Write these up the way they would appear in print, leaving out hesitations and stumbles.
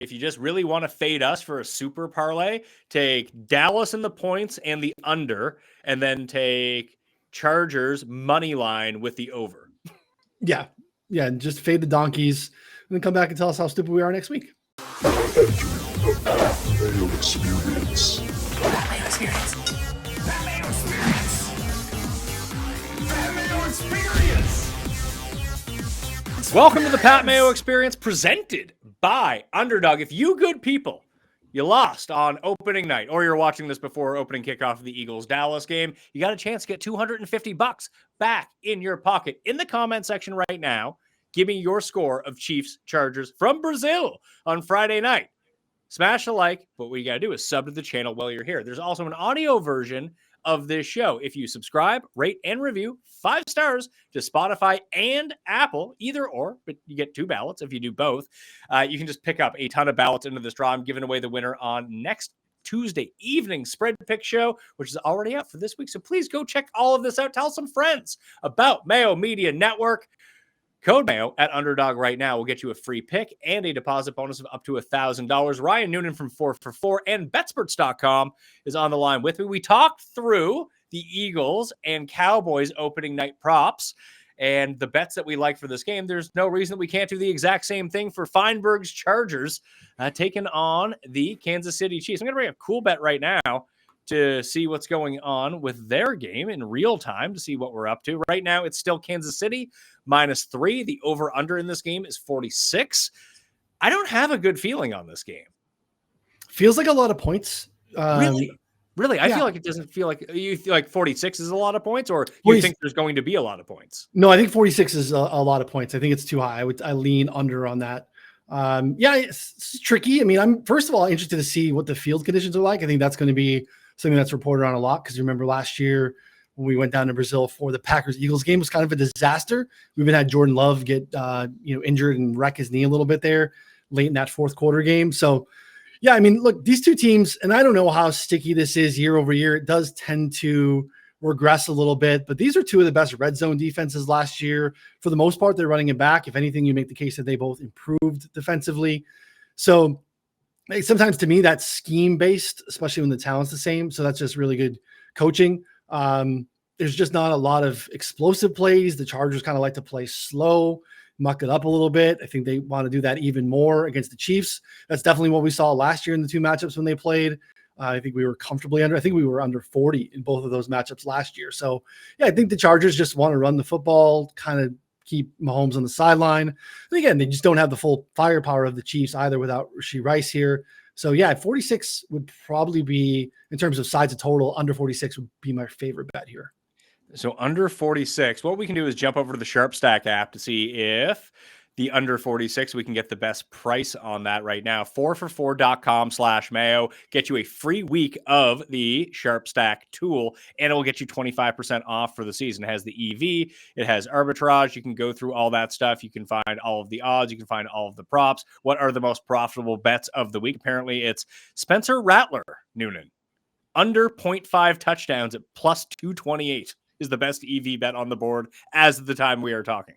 if you just really want to fade us for a super parlay, take Dallas in the points and the under, and then take Chargers money line with the over. Yeah. And just fade the donkeys and then come back and tell us how stupid we are next week. Mayo experience. Mayo experience. Mayo experience. Mayo experience. Welcome to the Pat Mayo Experience, presented by Underdog. If you good people, you lost on opening night, or you're watching this before opening kickoff of the Eagles-Dallas game, you got a chance to get $250 back in your pocket. In the comment section right now, give me your score of Chiefs-Chargers from Brazil on Friday night. Smash a like, but what you got to do is sub to the channel while you're here. There's also an audio version of this show. If you subscribe, rate, and review 5 stars to Spotify and Apple, either or, but you get 2 ballots if you do both. You can just pick up a ton of ballots into this draw. I'm giving away the winner on next Tuesday evening spread pick show, which is already out for this week. So please go check all of this out. Tell some friends about Mayo Media Network. Code Mayo at Underdog right now will get you a free pick and a deposit bonus of up to $1,000. Ryan Noonan from 4for4 and Betsperts.com is on the line with me. We talked through the Eagles and Cowboys opening night props and the bets that we like for this game. There's no reason we can't do the exact same thing for Feinberg's Chargers taking on the Kansas City Chiefs. I'm going to bring a cool bet right now to see what's going on with their game in real time, to see what we're up to. Right now, it's still Kansas City -3. The over-under in this game is 46. I don't have a good feeling on this game. Feels like a lot of points. Really? I feel like it doesn't feel like you feel like 46 is a lot of points, or you think there's going to be a lot of points? No, I think 46 is a lot of points. I think it's too high. I lean under on that. It's tricky. I mean, I'm first of all interested to see what the field conditions are like. I think that's going to be something that's reported on a lot, because you remember last year when we went down to Brazil for the Packers-Eagles game, was kind of a disaster. We even had Jordan Love get injured and wreck his knee a little bit there late in that fourth quarter game. So, yeah, I mean, look, these two teams, and I don't know how sticky this is year over year. It does tend to regress a little bit, but these are two of the best red zone defenses last year. For the most part, they're running it back. If anything, you make the case that they both improved defensively. So sometimes to me, that's scheme based, especially when the talent's the same. So that's just really good coaching. There's just not a lot of explosive plays. The Chargers kind of like to play slow, muck it up a little bit. I think they want to do that even more against the Chiefs. That's definitely what we saw last year in the 2 matchups when they played. I think we were comfortably under. I think we were under 40 in both of those matchups last year. So, yeah, I think the Chargers just want to run the football, kind of keep Mahomes on the sideline. And again, they just don't have the full firepower of the Chiefs either without Rashee Rice here. So, yeah, 46 would probably be, in terms of sides of total, under 46 would be my favorite bet here. So under 46, what we can do is jump over to the Sharp Stack app to see if the under 46, we can get the best price on that right now. 4for4.com/Mayo. Get you a free week of the Sharp Stack tool, and it will get you 25% off for the season. It has the EV. It has arbitrage. You can go through all that stuff. You can find all of the odds. You can find all of the props. What are the most profitable bets of the week? Apparently, it's Spencer Rattler, Noonan. Under 0.5 touchdowns at plus 228 is the best EV bet on the board as of the time we are talking.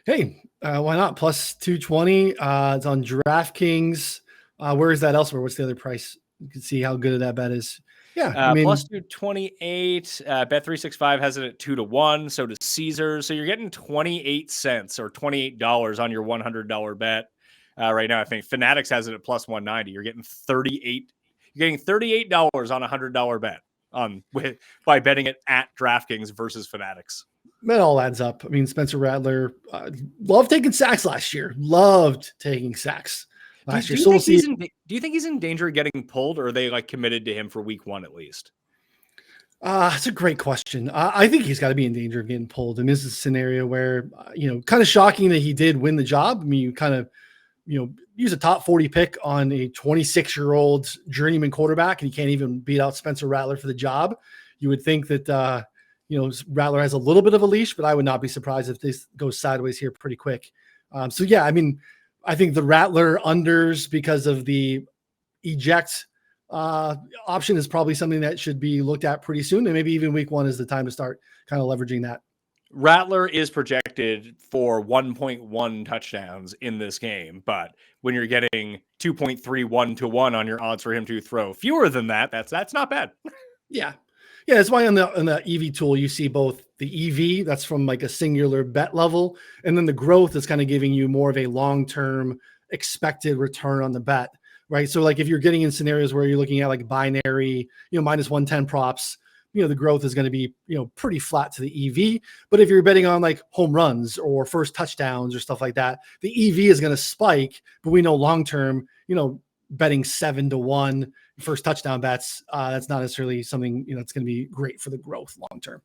Hey, why not? Plus 220. It's on DraftKings. Where is that elsewhere? What's the other price? You can see how good that bet is. Yeah, I mean, plus 228. Bet365 has it at 2-1. So does Caesars. So you're getting 28 cents or $28 on your $100 bet right now. I think Fanatics has it at plus 190. You're getting 38. You're getting $38 on a $100 bet by betting it at DraftKings versus Fanatics. That all adds up. I mean, Spencer Rattler loved taking sacks last year. Loved taking sacks last year. So we'll see. Do you think he's in danger of getting pulled, or are they like committed to him for week 1 at least? It's a great question. I think he's got to be in danger of getting pulled. And this is a scenario where, kind of shocking that he did win the job. I mean, you kind of, use a top 40 pick on a 26-year-old journeyman quarterback, and he can't even beat out Spencer Rattler for the job. You would think that, Rattler has a little bit of a leash, but I would not be surprised if this goes sideways here pretty quick. So yeah, I mean, I think the Rattler unders because of the eject option is probably something that should be looked at pretty soon. And maybe even week 1 is the time to start kind of leveraging that. Rattler is projected for 1.1 touchdowns in this game, but when you're getting 2.31 to 1 on your odds for him to throw fewer than that, that's not bad. Yeah. Yeah, that's why on the EV tool you see both the EV, that's from like a singular bet level, and then the growth is kind of giving you more of a long-term expected return on the bet, right? So like if you're getting in scenarios where you're looking at like binary, minus 110 props, the growth is going to be, pretty flat to the EV. But if you're betting on like home runs or first touchdowns or stuff like that, the EV is going to spike. But we know long-term, betting 7-1 first touchdown bets, that's not necessarily something, that's going to be great for the growth long-term.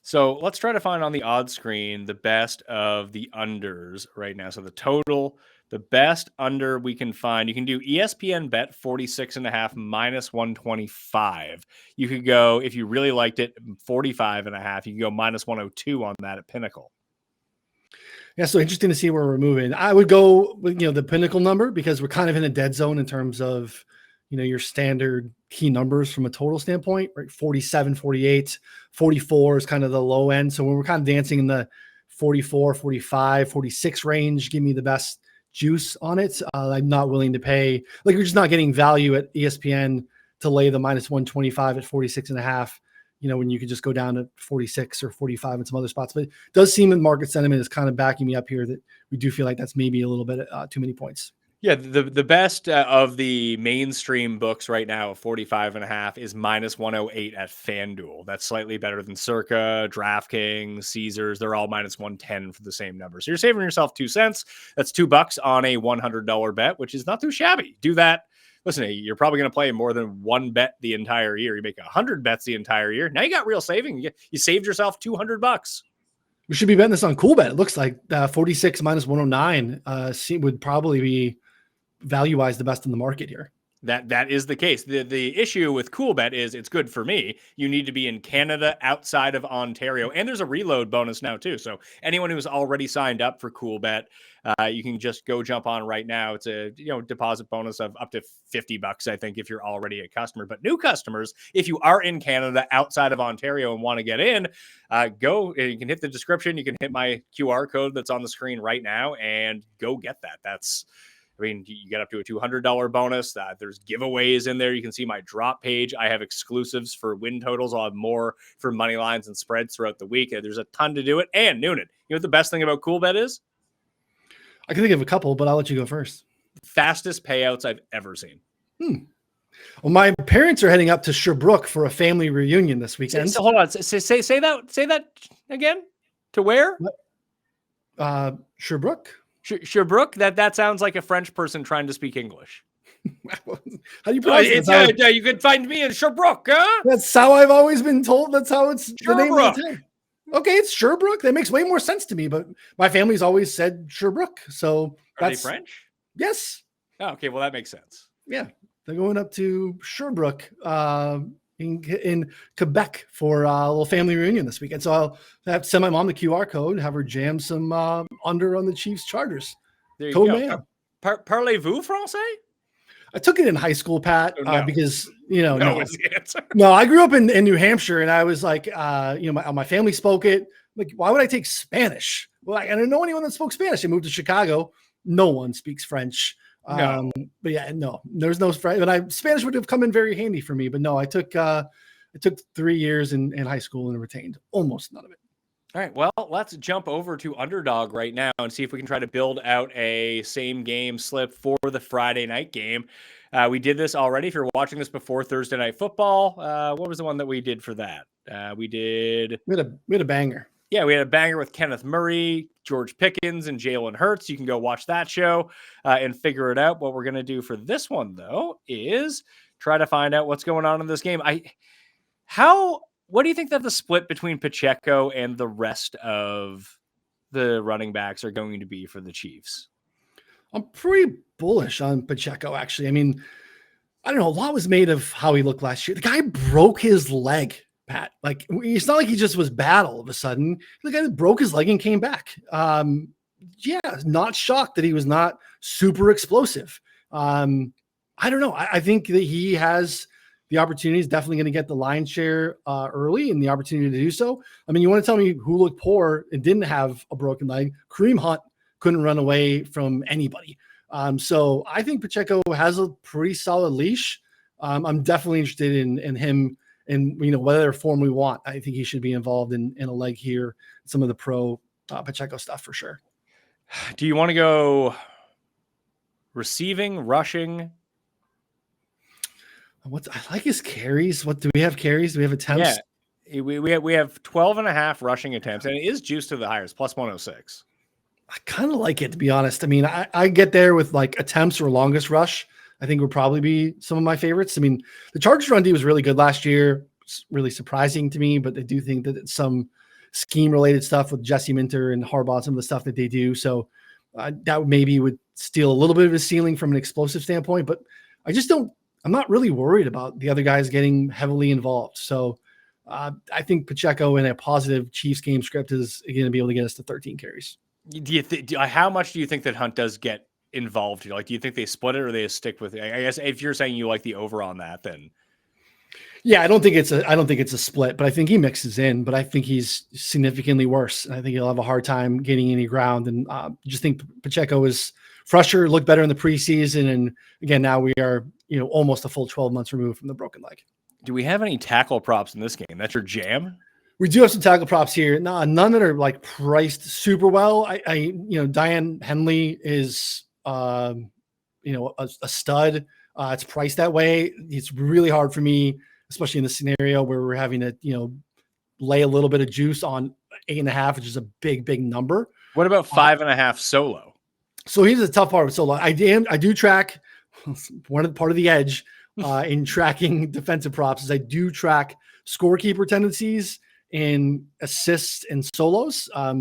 So let's try to find on the odds screen the best of the unders right now. So the total, the best under we can find, you can do ESPN bet 46.5 minus 125. You could go, if you really liked it, 45.5. You can go minus 102 on that at Pinnacle. Yeah, so interesting to see where we're moving. I would go with, the Pinnacle number because we're kind of in a dead zone in terms of, your standard key numbers from a total standpoint, right? 47, 48, 44 is kind of the low end. So when we're kind of dancing in the 44, 45, 46 range, give me the best juice on it. I'm not willing to pay, like you're just not getting value at ESPN to lay the minus 125 at 46.5, when you could just go down to 46 or 45 in some other spots. But it does seem that market sentiment is kind of backing me up here that we do feel like that's maybe a little bit too many points. Yeah, the best of the mainstream books right now of 45.5 is minus 108 at FanDuel. That's slightly better than Circa, DraftKings, Caesars. They're all minus 110 for the same number. So you're saving yourself 2 cents. That's $2 on a $100 bet, which is not too shabby. Do that. Listen, you're probably going to play more than one bet the entire year. You make 100 bets the entire year. Now you got real saving. You saved yourself $200. We should be betting this on CoolBet. It looks like 46 minus 109 would probably be value-wise the best in the market here. That is the case. The issue with CoolBet is it's good for me. You need to be in Canada outside of Ontario, and there's a reload bonus now too. So anyone who's already signed up for CoolBet, you can just go jump on right now. It's a deposit bonus of up to $50, I think, if you're already a customer. But new customers, if you are in Canada outside of Ontario and want to get in, go. You can hit the description. You can hit my QR code that's on the screen right now and go get that. You get up to a $200 bonus. There's giveaways in there. You can see my drop page. I have exclusives for win totals. I'll have more for money lines and spreads throughout the week. There's a ton to do it. And Noonan, you know what the best thing about CoolBet is? I can think of a couple, but I'll let you go first. Fastest payouts I've ever seen. Well, my parents are heading up to Sherbrooke for a family reunion this weekend. So hold on. Say that again. To where? Sherbrooke. Sherbrooke? That sounds like a French person trying to speak English. How do you pronounce it? You could find me in Sherbrooke, huh? That's how I've always been told. That's how it's Sherbrooke. The name of the town. Okay, it's Sherbrooke. That makes way more sense to me, but my family's always said Sherbrooke. So Are they French? Yes. Oh, okay, well, that makes sense. Yeah. They're going up to Sherbrooke in Quebec for a little family reunion this weekend. So I'll have to send my mom the QR code, have her jam some under on the Chiefs Chargers. There you Code go. Mayo. Parlez-vous français? I took it in high school, Pat, because, No is the answer. No, I grew up in New Hampshire, and I was like, my family spoke it. Like, why would I take Spanish? Well, I didn't know anyone that spoke Spanish. I moved to Chicago. No one speaks French. No. But yeah, no, there's no French. But Spanish would have come in very handy for me. But no, I took 3 years in high school and retained almost none of it. All right, well, let's jump over to Underdog right now and see if we can try to build out a same game slip for the Friday night game. We did this already. If you're watching this before Thursday Night Football, what was the one that we did for that? We had a banger. Yeah, we had a banger with Kenneth Murray, George Pickens, and Jalen Hurts. You can go watch that show and figure it out. What we're going to do for this one, though, is try to find out what's going on in this game. What do you think that the split between Pacheco and the rest of the running backs are going to be for the Chiefs? I'm pretty bullish on Pacheco, actually. I mean, I don't know. A lot was made of how he looked last year. The guy broke his leg, Pat. Like, it's not like he just was bad all of a sudden. The guy that broke his leg and came back. Not shocked that he was not super explosive. I don't know. I think that he has the opportunity is definitely going to get the lion's share early and the opportunity to do so. I mean, you want to tell me who looked poor and didn't have a broken leg? Kareem Hunt couldn't run away from anybody. So I think Pacheco has a pretty solid leash. I'm definitely interested in him and, whatever form we want. I think he should be involved in a leg here, some of the pro Pacheco stuff for sure. Do you want to go receiving, rushing? I like his carries. What do we have carries? Do we have attempts? Yeah, we have 12.5 rushing attempts, and it is juiced to the highest, plus 106. I kind of like it, to be honest. I mean, I get there with like attempts or longest rush. I think would probably be some of my favorites. I mean, the Chargers run D was really good last year. It's really surprising to me, but I do think that it's some scheme related stuff with Jesse Minter and Harbaugh, some of the stuff that they do. So that maybe would steal a little bit of a ceiling from an explosive standpoint, but I'm not really worried about the other guys getting heavily involved. So I think Pacheco in a positive Chiefs game script is going to be able to get us to 13 carries. How much do you think that Hunt does get involved here? Like, do you think they split it or they stick with it? I guess if you're saying you like the over on that, then yeah, I don't think it's a split, but I think he mixes in. But I think he's significantly worse, and I think he'll have a hard time getting any ground. And just think Pacheco is fresher, looked better in the preseason, and again now we are almost a full 12 months removed from the broken leg. Do we have any tackle props in this game? That's your jam. We do have some tackle props here. None that are like priced super well. Diane Henley is, a stud. It's priced that way. It's really hard for me, especially in the scenario where we're having to, lay a little bit of juice on 8.5, which is a big, big number. What about 5.5 solo? So here's the tough part with solo. I do track part of the edge in tracking defensive props is I do track scorekeeper tendencies in assists and solos. A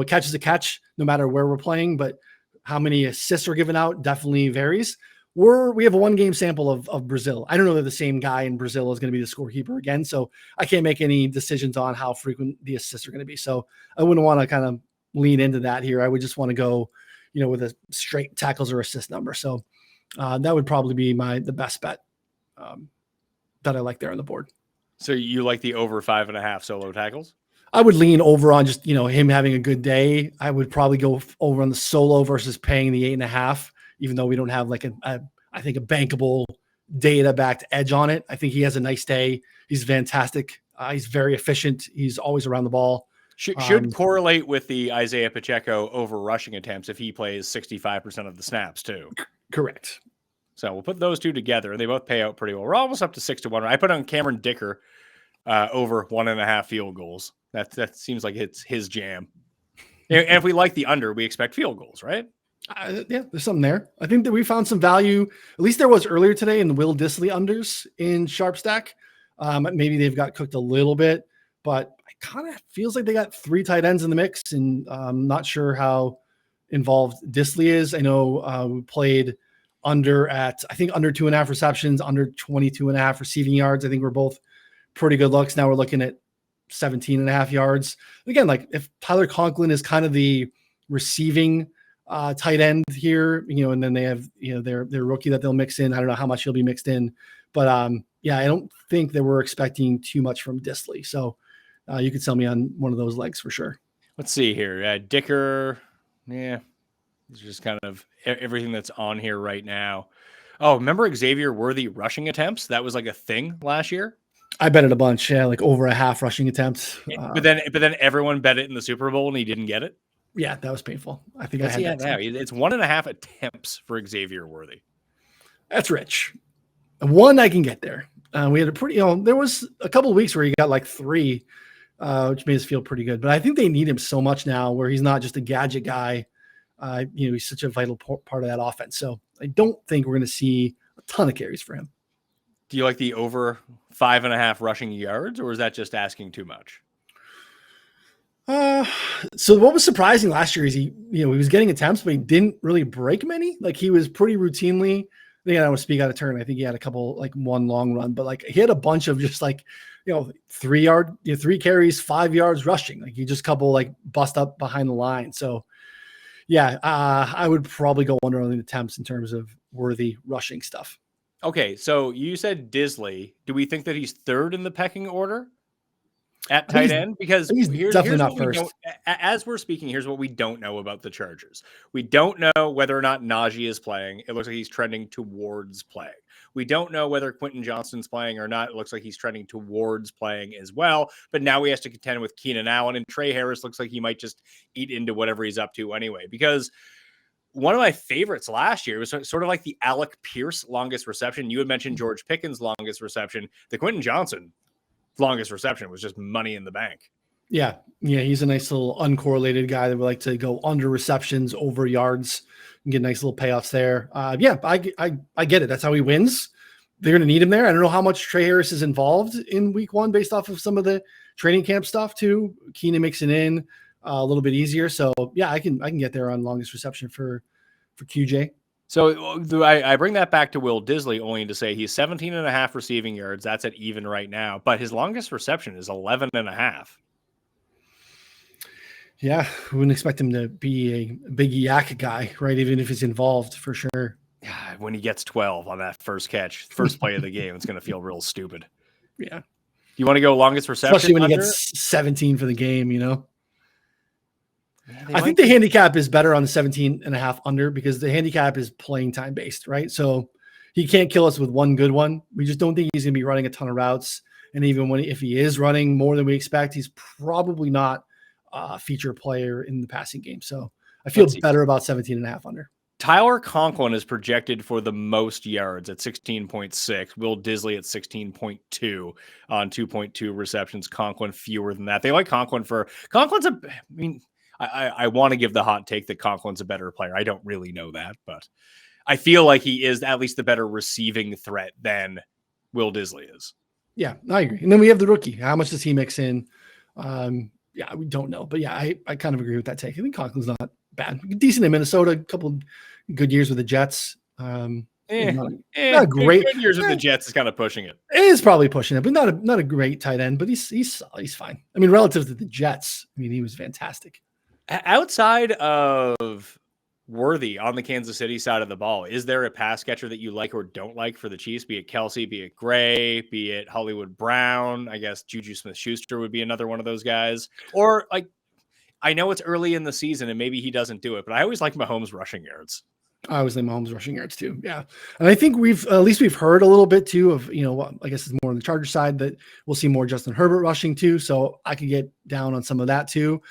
catch is a catch no matter where we're playing, but how many assists are given out definitely varies. We have a 1-game sample of Brazil. I don't know that the same guy in Brazil is going to be the scorekeeper again, so I can't make any decisions on how frequent the assists are going to be. So I wouldn't want to kind of lean into that here. I would just want to go, with a straight tackles or assist number. So that would probably be the best bet that I like there on the board. So you like the over 5.5 solo tackles? I would lean over on just, him having a good day. I would probably go over on the solo versus paying the 8.5, even though we don't have like I think a bankable data backed edge on it. I think he has a nice day. He's fantastic. He's very efficient. He's always around the ball. Should correlate with the Isaiah Pacheco over rushing attempts if he plays 65% of the snaps too. Correct. So we'll put those two together, and they both pay out pretty well. We're almost up to 6-1. I put on Cameron Dicker over 1.5 field goals. That seems like it's his jam. And if we like the under, we expect field goals, right? Yeah, there's something there. I think that we found some value. At least there was earlier today in the Will Dissly unders in Sharp Stack. Maybe they've got cooked a little bit, but it kind of feels like they got 3 tight ends in the mix, and I'm not sure how involved Dissly is. I know we played under 2.5 receptions, under 22.5 receiving yards. I think we're both pretty good looks. Now we're looking at 17.5 yards. Again, like if Tyler Conklin is kind of the receiving tight end here, and then they have, their rookie that they'll mix in. I don't know how much he'll be mixed in, but I don't think that we're expecting too much from Dissly. So you could sell me on one of those legs for sure. Let's see here. Dicker. Yeah. It's just kind of everything that's on here right now. Oh, remember Xavier Worthy rushing attempts? That was like a thing last year. I bet it a bunch. Yeah. Like over a half rushing attempts. But then everyone bet it in the Super Bowl and he didn't get it. Yeah, that was painful. I think I had that now. It's 1.5 attempts for Xavier Worthy. That's rich. One, I can get there. We had a pretty, there was a couple of weeks where he got like 3, which made us feel pretty good. But I think they need him so much now where he's not just a gadget guy. He's such a vital part of that offense. So I don't think we're going to see a ton of carries for him. Do you like the over 5.5 rushing yards, or is that just asking too much? So what was surprising last year is he was getting attempts, but he didn't really break many. Like he was pretty routinely. Again, I want to speak out of turn. I think he had a couple, like one long run, but like he had a bunch of just like, 3 carries, 5 yards rushing. Like he just couple like bust up behind the line. So yeah, I would probably go under on the attempts in terms of Worthy rushing stuff. Okay, so you said Disley. Do we think that he's third in the pecking order at I think tight end? Because he's definitely here's not what we don't. first. As we're speaking, here's what we don't know about the Chargers. We don't know whether or not Najee is playing. It looks like he's trending towards playing. We don't know whether Quentin Johnston's playing or not. It looks like he's trending towards playing as well. But now he has to contend with Keenan Allen, and Trey Harris looks like he might just eat into whatever he's up to anyway. Because one of my favorites last year was sort of like the Alec Pierce longest reception. You had mentioned George Pickens' longest reception. The Quentin Johnson longest reception was just money in the bank. Yeah. He's a nice little uncorrelated guy that would like to go under receptions, over yards, and get nice little payoffs there. I get it. That's how he wins. They're going to need him there. I don't know how much Trey Harris is involved in week one based off of some of the training camp stuff too. Keenan mixing in a little bit easier. So yeah, I can get there on longest reception for QJ. So I bring that back to Will Disley only to say he's 17 and a half receiving yards. That's at even right now, but his longest reception is 11 and a half. Yeah, we wouldn't expect him to be a big yak guy, right? Even if he's involved, for sure. Yeah, when he gets 12 on that first catch, first play of the game, it's going to feel real stupid. Yeah. You want to go longest reception? Especially when under? he gets 17 for the game, Yeah, I think the handicap is better on the 17 and a half under because the handicap is playing time based, right? So he can't kill us with one good one. We just don't think he's going to be running a ton of routes. And even if he is running more than we expect, he's probably not a feature player in the passing game. So I feel better about 17 and a half under. Tyler Conklin is projected for the most yards at 16.6. Will Disley at 16.2 on 2.2 receptions. Conklin fewer than that. They like Conklin I want to give the hot take that Conklin's a better player. I don't really know that, but I feel like he is at least the better receiving threat than Will Disley is. Yeah, I agree. And then we have the rookie. How much does he mix in? We don't know. But yeah, I kind of agree with that take. I think Conklin's not bad. Decent in Minnesota, a couple good years with the Jets. Not great. Good years with the Jets is kind of pushing it. It is probably pushing it, but not a great tight end, but he's fine. I mean, relative to the Jets, he was fantastic. Outside of Worthy on the Kansas City side of the ball, is there a pass catcher that you like or don't like for the Chiefs? Be it Kelsey, be it Gray, be it Hollywood Brown. I guess Juju Smith-Schuster would be another one of those guys. Or I know it's early in the season and maybe he doesn't do it, but I always like Mahomes rushing yards. I always like Mahomes rushing yards too. Yeah. And I think we've heard a little bit too of, I guess it's more on the Charger side that we'll see more Justin Herbert rushing too. So I could get down on some of that too.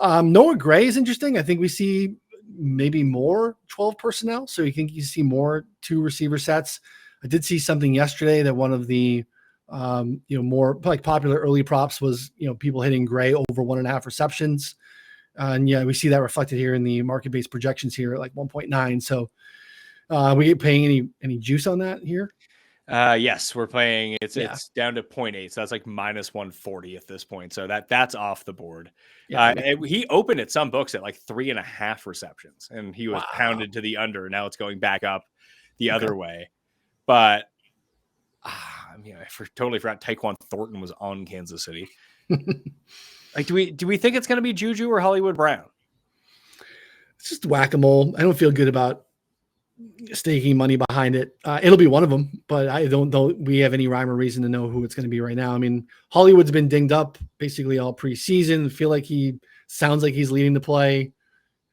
Noah Gray is interesting. I think we see maybe more 12 personnel. So you see more 2 receiver sets. I did see something yesterday that one of the, more like popular early props was, people hitting Gray over 1.5 receptions. And yeah, we see that reflected here in the market-based projections here at like 1.9. So we paying any juice on that here? Yes, we're playing. It's down to 0.8. So that's like minus 140 at this point. So that's off the board. Yeah. He opened at some books at like 3.5 receptions and he was pounded to the under. Now it's going back up the other way. But I totally forgot Tyquan Thornton was on Kansas City. Do we think it's going to be Juju or Hollywood Brown? It's just whack-a-mole. I don't feel good about staking money behind it. It'll be one of them, but I don't know we have any rhyme or reason to know who it's going to be right now. I mean, Hollywood's been dinged up basically all preseason. I feel like he sounds like he's leading the play.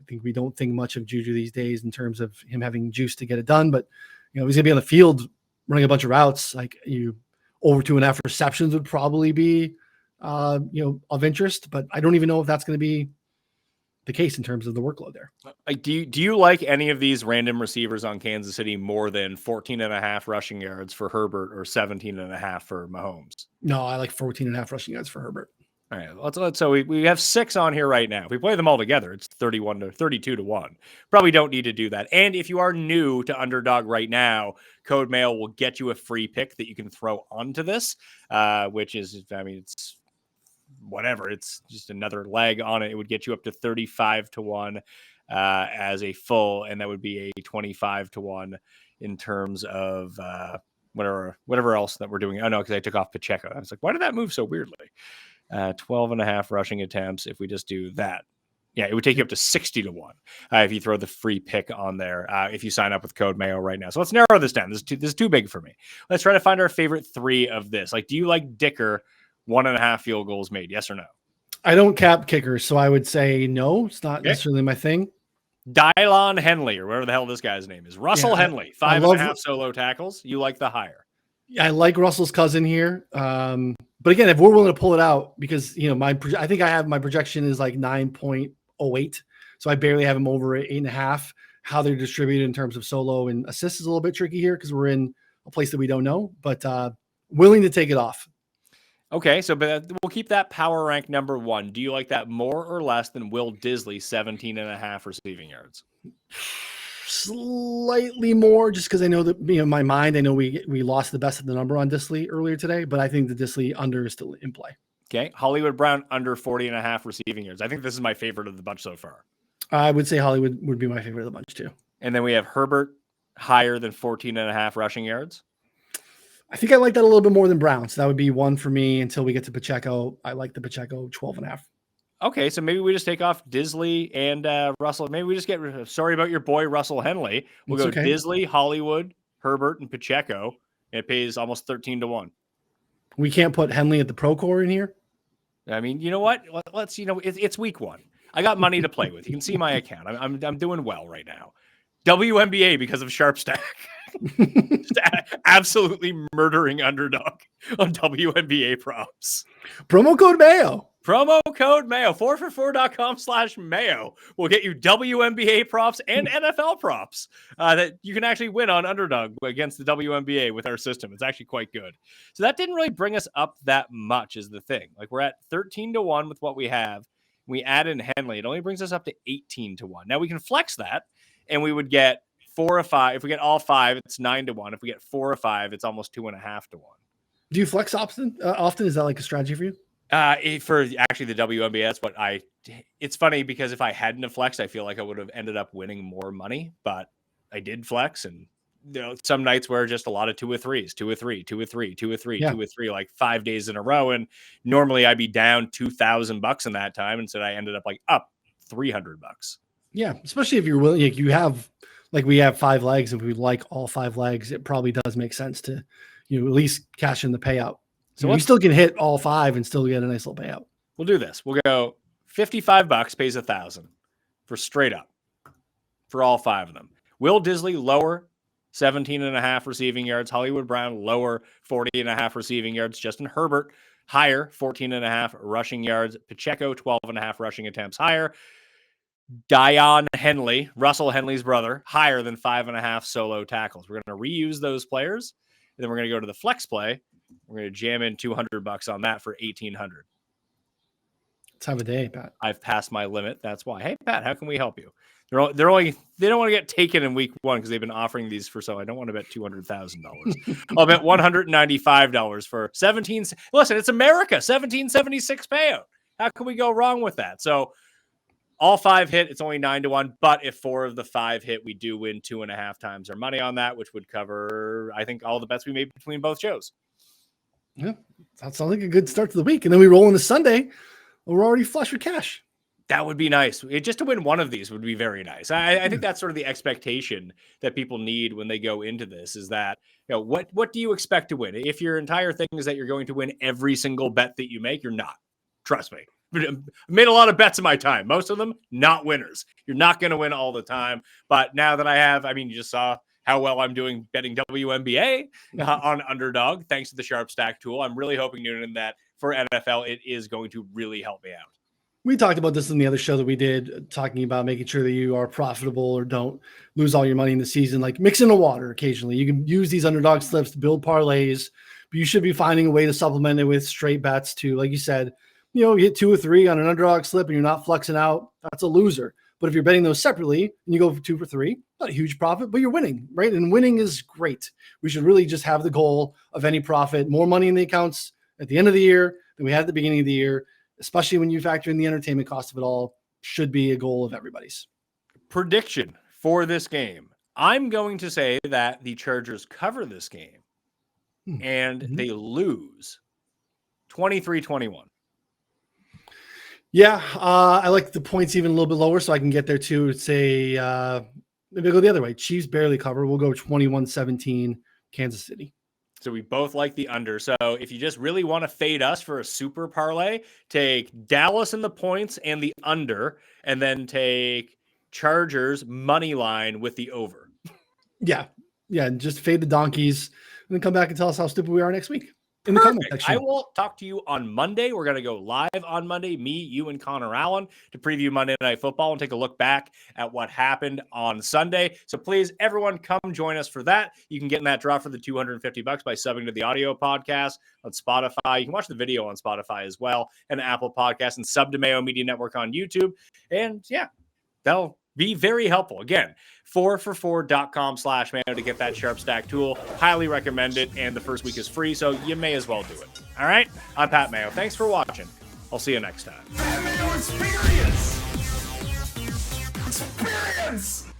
I think we don't think much of Juju these days in terms of him having juice to get it done, but he's going to be on the field running a bunch of routes. Like over 2.5 receptions would probably be of interest, but I don't even know if that's going to be the case in terms of the workload there. Do you like any of these random receivers on Kansas City more than 14.5 rushing yards for Herbert or 17.5 for Mahomes? No, I like 14.5 rushing yards for Herbert. All right, so we have 6 on here right now. If we play them all together, it's 32 to 1. Probably don't need to do that. And if you are new to Underdog right now, Code Mail will get you a free pick that you can throw onto this, which is, it's whatever. It's just another leg on it. It would get you up to 35 to 1 as a full, and that would be a 25 to 1 in terms of whatever else that we're doing. Oh no, because I took off Pacheco. I was like, why did that move so weirdly? 12.5 rushing attempts. If we just do that, Yeah, it would take you up to 60 to 1 if you throw the free pick on there if you sign up with code Mayo right now. So let's narrow this down. This is too big for me. Let's try to find our favorite 3 of this. Like, do you like Dicker 1.5 field goals made? Yes or no? I don't cap kickers, so I would say no. It's not necessarily my thing. Dylon Henley, or whatever the hell this guy's name is. Russell Henley, 5.5 solo tackles. You like the higher? I like Russell's cousin here. But again, if we're willing to pull it out, because I think I have my projection is like 9.08. So I barely have him over at 8.5. How they're distributed in terms of solo and assists is a little bit tricky here because we're in a place that we don't know, but willing to take it off. Okay, so but we'll keep that power rank number 1. Do you like that more or less than Will Disley 17.5 receiving yards? Slightly more, just because I know that in my mind, I know we lost the best of the number on Disley earlier today, but I think the Disley under is still in play. Okay, Hollywood Brown under 40.5 receiving yards. I think this is my favorite of the bunch so far. I would say Hollywood would be my favorite of the bunch too. And then we have Herbert higher than 14.5 rushing yards. I think I like that a little bit more than Brown. So that would be 1 for me until we get to Pacheco. I like the Pacheco 12.5. Okay, so maybe we just take off Disley and Russell. Maybe we just get sorry about your boy Russell Henley. We'll go Disley, Hollywood, Herbert, and Pacheco. And it pays almost 13 to 1. We can't put Henley at the Pro Core in here. I mean, you know what? Let's it's week 1. I got money to play with. You can see my account. I'm doing well right now. WNBA because of Sharp Stack. Absolutely murdering Underdog on WNBA props. Promo code Mayo. Promo code Mayo. 4for4.com/Mayo will get you WNBA props and NFL props that you can actually win on Underdog against the WNBA with our system. It's actually quite good. So that didn't really bring us up that much is the thing. Like we're at 13 to 1 with what we have. We add in Henley. It only brings us up to 18 to 1. Now we can flex that and we would get 4 or 5. If we get all 5, it's 9 to 1. If we get 4 or 5, it's almost 2.5 to 1. Do you flex often? Is that like a strategy for you? For actually the WNBA, that's what it's funny because if I hadn't have flexed, I feel like I would have ended up winning more money, but I did flex. And some nights were just a lot of 2 or 3s, 2 or 3, 2 or 3, 2 or 3, 2 or 3, like 5 days in a row. And normally I'd be down $2,000 in that time. Instead, I ended up like up $300. Yeah. Especially if you're willing, like we have 5 legs and we like all 5 legs, it probably does make sense to, at least cash in the payout. So we still can hit all 5 and still get a nice little payout. We'll do this. We'll go $55 pays 1,000 for straight up for all 5 of them. Will Disley lower 17.5 receiving yards. Hollywood Brown lower 40.5 receiving yards. Justin Herbert higher 14.5 rushing yards. Pacheco 12.5 rushing attempts higher. Dylon Henley, Russell Henley's brother, higher than 5.5 solo tackles. We're going to reuse those players. And then we're going to go to the flex play. We're going to jam in $200 on that for $1,800. Let's have a day, Pat. I've passed my limit. That's why. Hey, Pat, how can we help you? They don't want to get taken in week 1 because they've been offering these for I don't want to bet $200,000. I'll bet $195 for 17. Listen, it's America, 1776 payout. How can we go wrong with that? So all 5 hit. It's only 9 to 1. But if 4 of the 5 hit, we do win 2.5 times our money on that, which would cover, I think, all the bets we made between both shows. Yeah, that sounds like a good start to the week. And then we roll into Sunday. We're already flush with cash. That would be nice. Just to win one of these would be very nice. I think that's sort of the expectation that people need when they go into this is that, what do you expect to win? If your entire thing is that you're going to win every single bet that you make, you're not. Trust me. I made a lot of bets in my time. Most of them, not winners. You're not going to win all the time. But now that I have, you just saw how well I'm doing betting WNBA on Underdog, thanks to the Sharp Stack tool. I'm really hoping, Noonan, that for NFL, it is going to really help me out. We talked about this in the other show that we did, talking about making sure that you are profitable or don't lose all your money in the season, like mix in the water occasionally. You can use these underdog slips to build parlays, but you should be finding a way to supplement it with straight bets to, like you said, you hit 2 or 3 on an underdog slip and you're not flexing out. That's a loser. But if you're betting those separately and you go for 2 for 3, not a huge profit, but you're winning, right? And winning is great. We should really just have the goal of any profit, more money in the accounts at the end of the year than we had at the beginning of the year, especially when you factor in the entertainment cost of it all, should be a goal of everybody's. Prediction for this game. I'm going to say that the Chargers cover this game and they lose 23-21. Yeah, I like the points even a little bit lower, so I can get there too. Say maybe I'll go the other way. Chiefs barely cover. We'll go 21-17 Kansas City. So we both like the under. So if you just really want to fade us for a super parlay, take Dallas in the points and the under, and then take Chargers money line with the over. Yeah, and just fade the donkeys, and then come back and tell us how stupid we are next week in the comment Perfect. section. I will talk to you on Monday. We're going to go live on Monday, me, you, and Connor Allen, to preview Monday Night Football and take a look back at what happened on Sunday. So please, everyone, come join us for that. You can get in that draw for the $250 by subbing to the audio podcast on Spotify. You can watch the video on Spotify as well, and Apple Podcasts, and sub to Mayo Media Network on YouTube. And yeah, that'll be very helpful. Again, 4for4.com/Mayo to get that sharp stack tool. Highly recommend it. And the first week is free, so you may as well do it. All right. I'm Pat Mayo. Thanks for watching. I'll see you next time. Pat Mayo Experience! Experience!